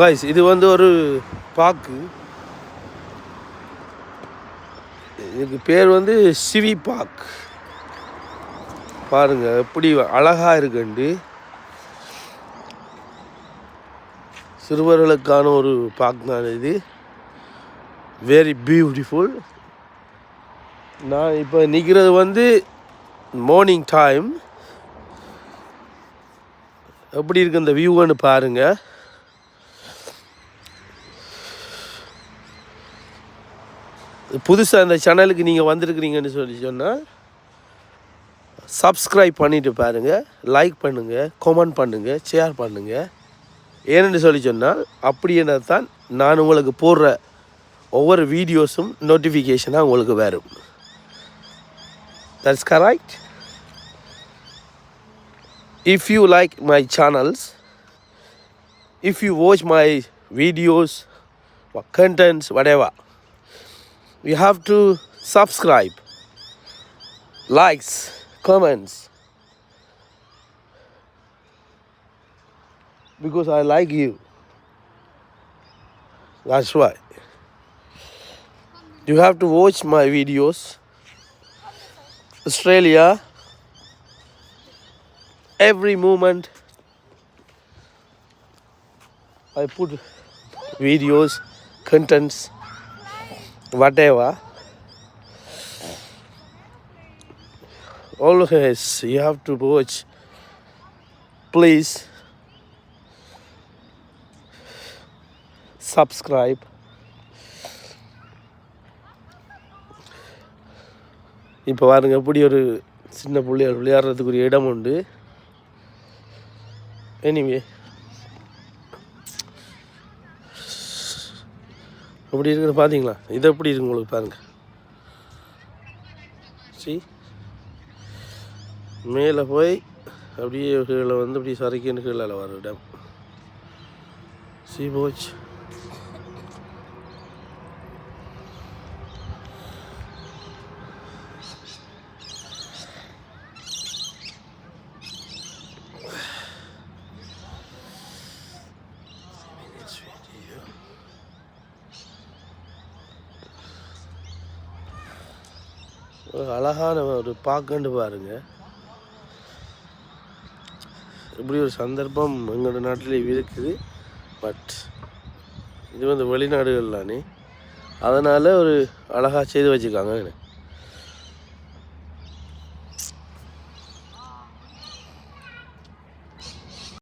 Guys இது வந்து ஒரு பாக்கு. இதுக்கு பேர் வந்து சிவி பாக். பாருங்க எப்படி அழகாக இருக்குண்டு. சிறுவர்களுக்கான ஒரு பாக் தான் இது. Very beautiful. நான் இப்போ நிற்கிறது வந்து மார்னிங் டைம். எப்படி இருக்கு இந்த வியூன்னு பாருங்கள். புதுசாக இந்த சேனலுக்கு நீங்கள் வந்திருக்கிறீங்கன்னு சொன்னால் சப்ஸ்கிரைப் பண்ணிவிட்டு பாருங்கள், லைக் பண்ணுங்கள், கமெண்ட் பண்ணுங்கள், ஷேர் பண்ணுங்கள். ஏன்னு சொன்னால் அப்படி என்ன தான் நான் உங்களுக்கு போடுற ஒவ்வொரு வீடியோஸும் நோட்டிஃபிகேஷனாக உங்களுக்கு வரும். That's correct. If you like my channels, if you watch my videos or contents, whatever, you have to subscribe, likes, comments, because I like you. That's why you have to watch my videos. Australia, every moment I put videos, contents, whatever. Always you have to watch. Please subscribe. இப்போ பாருங்க எப்படி ஒரு சின்ன பிள்ளையார் விளையாடுறதுக்குரிய இடம் உண்டு. Anyway அப்படி இருக்குன்னு பார்த்தீங்களா? இது எப்படி இருக்கு உங்களுக்கு பாருங்கள். மேலே போய் அப்படியே கீழே வந்து அப்படி சறுக்கின்னு கீழே வர இடம். போச் அழகான ஒரு பார்க்கண்டு பாருங்க. இப்படி ஒரு சந்தர்ப்பம் எங்களோட நாட்டில் இருக்குது. பட் இது வந்து வெளிநாடுகள் தானே, அதனால் ஒரு அழகாக செய்து வச்சுருக்காங்க.